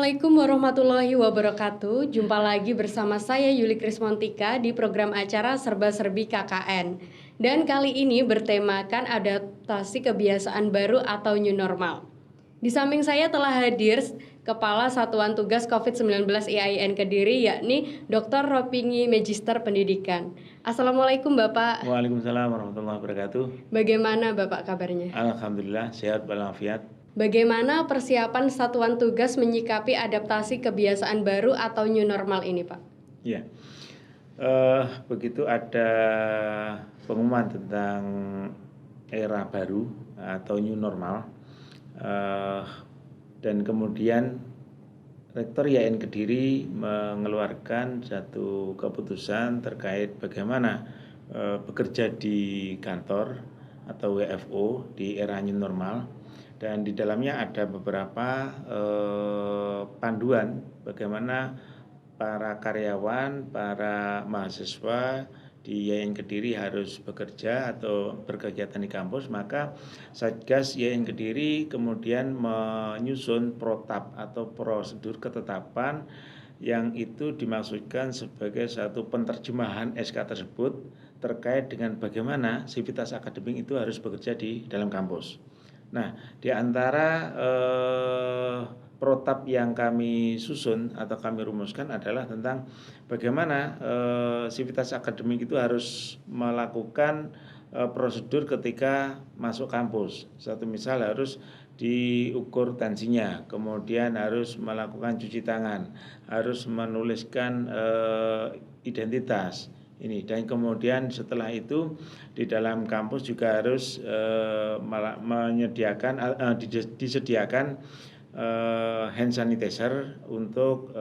Assalamualaikum warahmatullahi wabarakatuh. Jumpa lagi bersama saya Yuli Krismontika di program acara Serba-Serbi KKN. Dan kali ini bertemakan adaptasi kebiasaan baru atau new normal. Di samping saya telah hadir Kepala Satuan Tugas COVID-19 IAIN Kediri, yakni Dr. Ropingi Magister Pendidikan. Assalamualaikum Bapak. Waalaikumsalam warahmatullahi wabarakatuh. Bagaimana Bapak kabarnya? Alhamdulillah sehat walafiat. Bagaimana persiapan Satuan Tugas menyikapi adaptasi kebiasaan baru atau new normal ini, Pak? Ya, begitu ada pengumuman tentang era baru atau new normal, dan kemudian Rektor IAIN Kediri mengeluarkan satu keputusan terkait bagaimana bekerja di kantor atau WFO di era new normal. Dan di dalamnya ada beberapa panduan bagaimana para karyawan, para mahasiswa di IAIN Kediri harus bekerja atau berkegiatan di kampus. Maka Satgas IAIN Kediri kemudian menyusun protap atau prosedur ketetapan yang itu dimaksudkan sebagai satu penerjemahan SK tersebut terkait dengan bagaimana sivitas akademik itu harus bekerja di dalam kampus. Nah, di antara protap yang kami susun atau kami rumuskan adalah tentang bagaimana sivitas akademik itu harus melakukan prosedur ketika masuk kampus. Satu misal harus diukur tensinya, kemudian harus melakukan cuci tangan, harus menuliskan identitas. Ini dan kemudian setelah itu di dalam kampus juga harus disediakan hand sanitizer untuk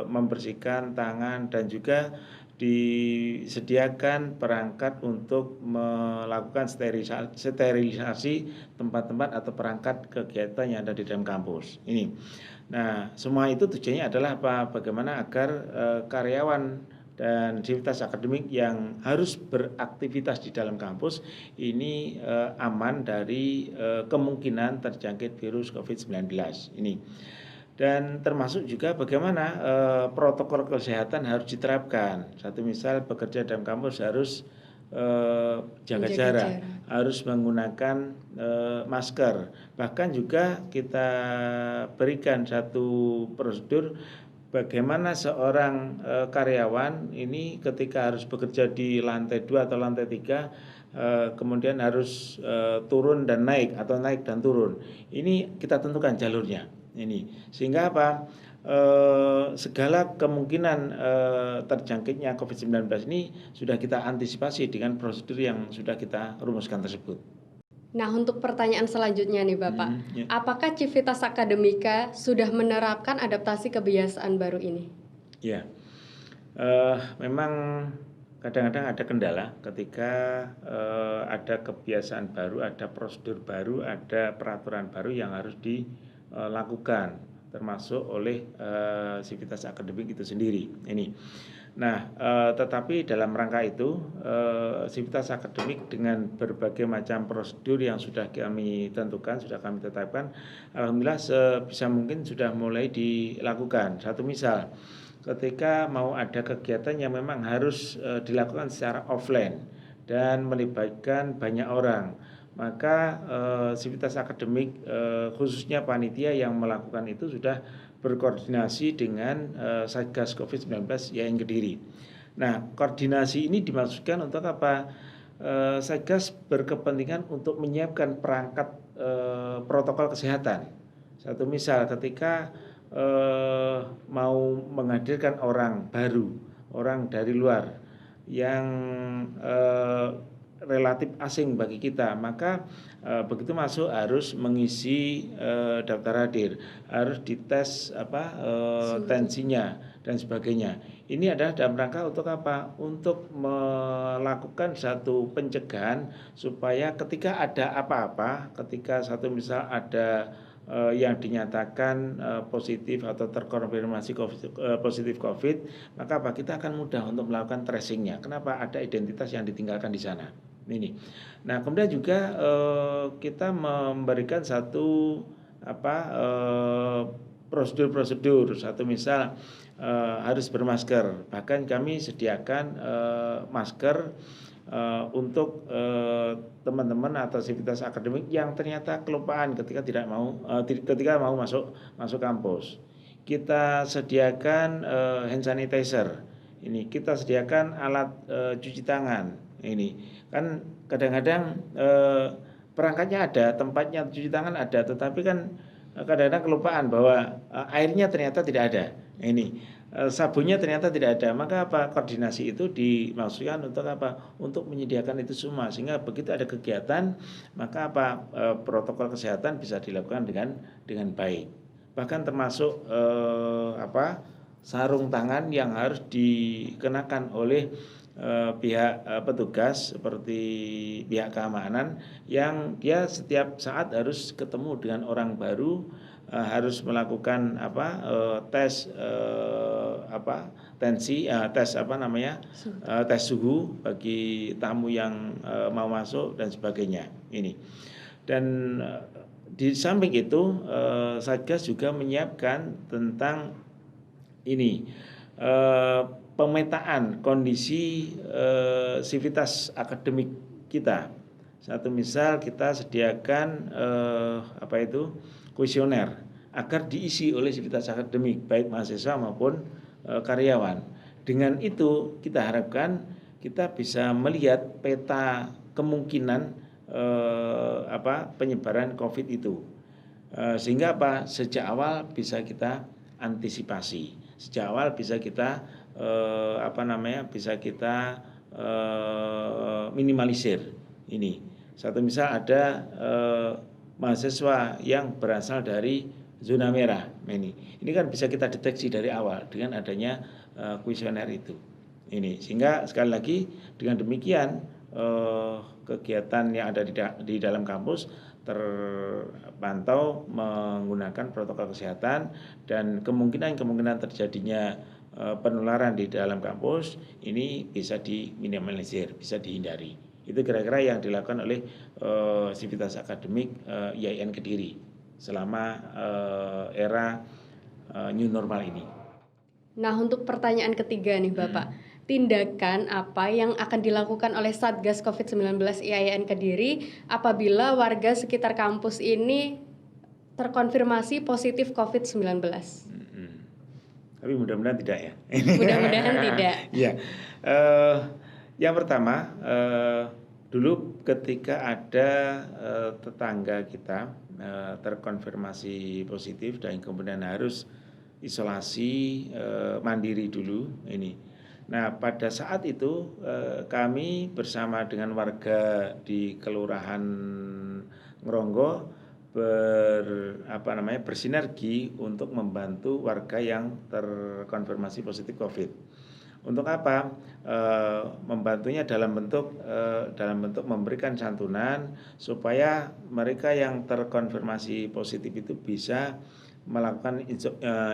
membersihkan tangan, dan juga disediakan perangkat untuk melakukan sterilisasi tempat-tempat atau perangkat kegiatan yang ada di dalam kampus ini. Nah, semua itu tujuannya adalah apa? Bagaimana agar karyawan dan sivitas akademik yang harus beraktivitas di dalam kampus ini aman dari kemungkinan terjangkit virus COVID-19 ini. Dan termasuk juga bagaimana protokol kesehatan harus diterapkan. Satu misal bekerja dalam kampus harus jaga jarak, harus menggunakan masker. Bahkan juga kita berikan satu prosedur bagaimana seorang karyawan ini ketika harus bekerja di lantai 2 atau lantai 3 kemudian harus turun dan naik atau naik dan turun. Ini kita tentukan jalurnya ini. Sehingga apa? Segala kemungkinan terjangkitnya COVID-19 ini sudah kita antisipasi dengan prosedur yang sudah kita rumuskan tersebut. Nah, untuk pertanyaan selanjutnya nih Bapak, apakah Civitas Akademika sudah menerapkan adaptasi kebiasaan baru ini? Ya, memang kadang-kadang ada kendala ketika ada kebiasaan baru, ada prosedur baru, ada peraturan baru yang harus dilakukan, termasuk oleh Civitas Akademik itu sendiri. Ini. Nah, tetapi dalam rangka itu Civitas Akademik dengan berbagai macam prosedur yang sudah kami tentukan, sudah kami tetapkan, alhamdulillah sebisa mungkin sudah mulai dilakukan. Satu misal, ketika mau ada kegiatan yang memang harus dilakukan secara offline dan melibatkan banyak orang, maka Civitas Akademik khususnya panitia yang melakukan itu sudah berkoordinasi dengan Satgas COVID-19 IAIN Kediri. Nah, koordinasi ini dimaksudkan untuk apa? Satgas berkepentingan untuk menyiapkan perangkat protokol kesehatan. Satu misal ketika mau menghadirkan orang baru, orang dari luar yang relatif asing bagi kita, maka begitu masuk harus mengisi daftar hadir, harus dites tensinya dan sebagainya. Ini adalah dalam rangka untuk apa? Untuk melakukan satu pencegahan supaya ketika ada apa-apa, ketika satu misal ada yang dinyatakan positif atau terkonfirmasi positif COVID, maka apa? Kita akan mudah untuk melakukan tracingnya. Kenapa? Ada identitas yang ditinggalkan di sana. Ini. Nah, kemudian juga kita memberikan satu prosedur-prosedur. Satu misal harus bermasker. Bahkan kami sediakan masker untuk teman-teman atau sivitas akademik yang ternyata kelupaan ketika mau masuk kampus. Kita sediakan hand sanitizer. Ini kita sediakan alat cuci tangan. Ini kan kadang-kadang perangkatnya ada, tempatnya cuci tangan ada, tetapi kan kadang-kadang kelupaan bahwa airnya ternyata tidak ada. Ini sabunnya ternyata tidak ada. Maka apa? Koordinasi itu dimaksudkan untuk apa? Untuk menyediakan itu semua, sehingga begitu ada kegiatan, maka apa? Protokol kesehatan bisa dilakukan dengan baik. Bahkan termasuk sarung tangan yang harus dikenakan oleh pihak petugas seperti pihak keamanan, yang dia setiap saat harus ketemu dengan orang baru, harus melakukan tes tensi, tes suhu bagi tamu yang mau masuk dan sebagainya. Ini dan di samping itu Satgas juga menyiapkan tentang ini pemetaan kondisi sivitas akademik kita. Satu misal kita sediakan kuesioner agar diisi oleh sivitas akademik baik mahasiswa maupun karyawan. Dengan itu kita harapkan kita bisa melihat peta kemungkinan penyebaran COVID itu, sehingga sejak awal bisa kita antisipasi, sejak awal bisa kita minimalisir. Ini satu misal ada mahasiswa yang berasal dari zona merah, ini kan bisa kita deteksi dari awal dengan adanya kuesioner itu. Ini sehingga sekali lagi dengan demikian kegiatan yang ada di dalam kampus terpantau menggunakan protokol kesehatan, dan kemungkinan terjadinya penularan di dalam kampus ini bisa diminimalisir, bisa dihindari. Itu kira-kira yang dilakukan oleh sivitas akademik IAIN Kediri selama era new normal ini. Nah, untuk pertanyaan ketiga nih Bapak, tindakan apa yang akan dilakukan oleh Satgas COVID-19 IAIN Kediri apabila warga sekitar kampus ini terkonfirmasi positif COVID-19? Tapi mudah-mudahan tidak ya. Mudah-mudahan tidak. Ya, yang pertama, dulu ketika ada tetangga kita terkonfirmasi positif dan kemudian harus isolasi mandiri dulu ini. Nah, pada saat itu kami bersama dengan warga di Kelurahan Ngronggo bersinergi untuk membantu warga yang terkonfirmasi positif COVID. Untuk apa? Membantunya dalam bentuk memberikan santunan supaya mereka yang terkonfirmasi positif itu bisa melakukan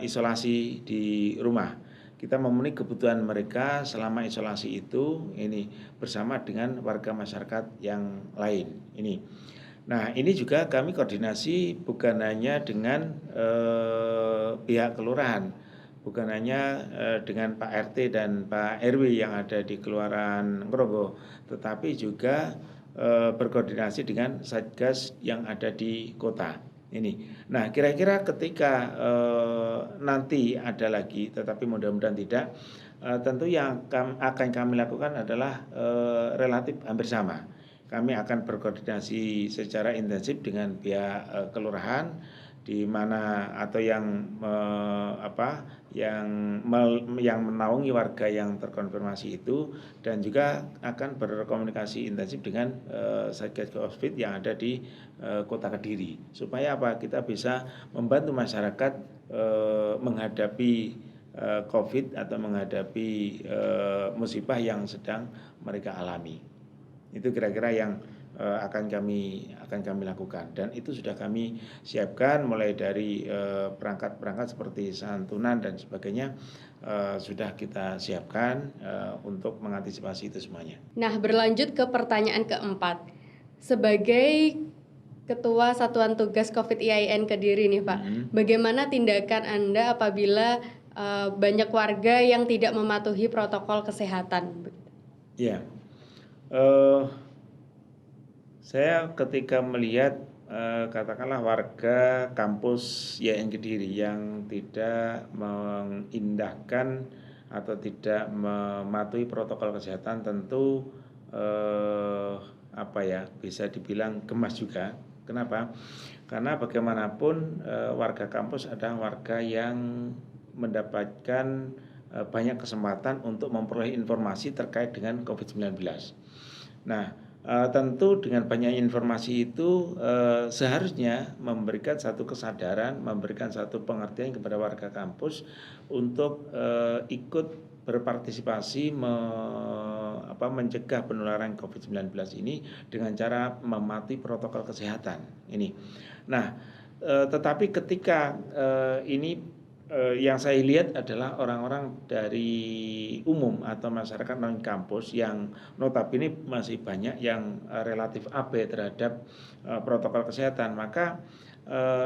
isolasi di rumah. Kita memenuhi kebutuhan mereka selama isolasi itu ini bersama dengan warga masyarakat yang lain ini. Nah, ini juga kami koordinasi bukan hanya dengan pihak kelurahan, bukan hanya dengan Pak RT dan Pak RW yang ada di Kelurahan Ngronggo, tetapi juga berkoordinasi dengan Satgas yang ada di kota ini. Nah, kira-kira ketika nanti ada lagi, tetapi mudah-mudahan tidak, tentu yang akan kami lakukan adalah relatif hampir sama. Kami akan berkoordinasi secara intensif dengan pihak kelurahan, di mana atau yang menaungi warga yang terkonfirmasi itu, dan juga akan berkomunikasi intensif dengan Satgas Covid yang ada di Kota Kediri, supaya kita bisa membantu masyarakat menghadapi COVID atau menghadapi musibah yang sedang mereka alami. Itu kira-kira yang akan kami lakukan, dan itu sudah kami siapkan mulai dari perangkat seperti santunan dan sebagainya, sudah kita siapkan untuk mengantisipasi itu semuanya. Nah, berlanjut ke pertanyaan keempat, sebagai Ketua Satuan Tugas COVID IAIN Kediri nih Pak. Bagaimana tindakan Anda apabila banyak warga yang tidak mematuhi protokol kesehatan? Ya, saya ketika melihat katakanlah warga kampus IAIN Kediri yang tidak mengindahkan atau tidak mematuhi protokol kesehatan, tentu bisa dibilang gemas juga. Kenapa? Karena bagaimanapun warga kampus adalah warga yang mendapatkan banyak kesempatan untuk memperoleh informasi terkait dengan COVID-19. Nah, tentu dengan banyak informasi itu seharusnya memberikan satu kesadaran, memberikan satu pengertian kepada warga kampus untuk ikut berpartisipasi mencegah penularan COVID-19 ini dengan cara mematuhi protokol kesehatan ini. Nah, tetapi ketika yang saya lihat adalah orang-orang dari umum atau masyarakat non kampus yang notabene masih banyak yang relatif abai terhadap protokol kesehatan. Maka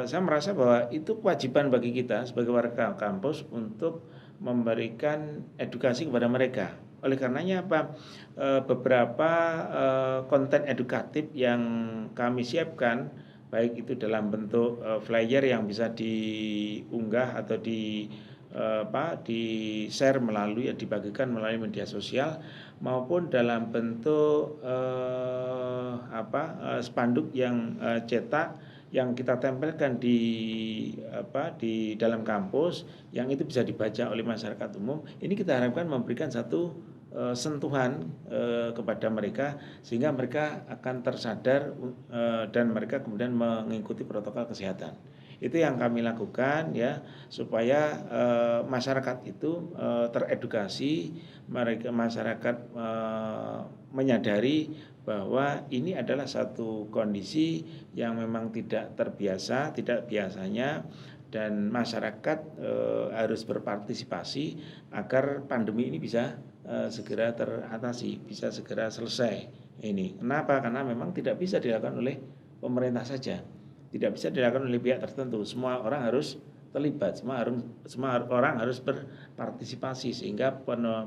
saya merasa bahwa itu kewajiban bagi kita sebagai warga kampus untuk memberikan edukasi kepada mereka. Oleh karenanya beberapa konten edukatif yang kami siapkan, baik itu dalam bentuk flyer yang bisa diunggah atau di share dibagikan melalui media sosial, maupun dalam bentuk spanduk yang cetak yang kita tempelkan di dalam kampus, yang itu bisa dibaca oleh masyarakat umum. Ini kita harapkan memberikan satu sentuhan kepada mereka sehingga mereka akan tersadar dan mereka kemudian mengikuti protokol kesehatan. Itu yang kami lakukan ya, supaya masyarakat itu teredukasi, masyarakat menyadari bahwa ini adalah satu kondisi yang memang tidak terbiasa, tidak biasanya, dan masyarakat harus berpartisipasi agar pandemi ini bisa segera teratasi, bisa segera selesai. Ini kenapa? Karena memang tidak bisa dilakukan oleh pemerintah saja, tidak bisa dilakukan oleh pihak tertentu. Semua orang harus terlibat, semua orang harus berpartisipasi sehingga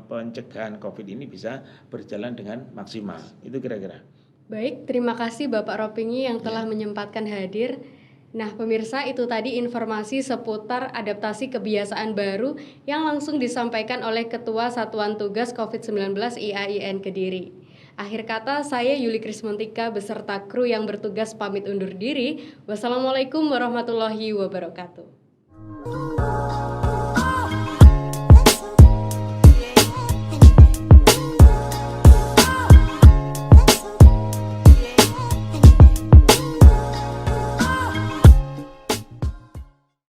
pencegahan COVID ini bisa berjalan dengan maksimal. Itu kira-kira. Baik, terima kasih Bapak Ropingi yang telah menyempatkan hadir. Nah, pemirsa, itu tadi informasi seputar adaptasi kebiasaan baru yang langsung disampaikan oleh Ketua Satuan Tugas COVID-19 IAIN Kediri. Akhir kata, saya Yuli Krismontika beserta kru yang bertugas pamit undur diri. Wassalamualaikum warahmatullahi wabarakatuh.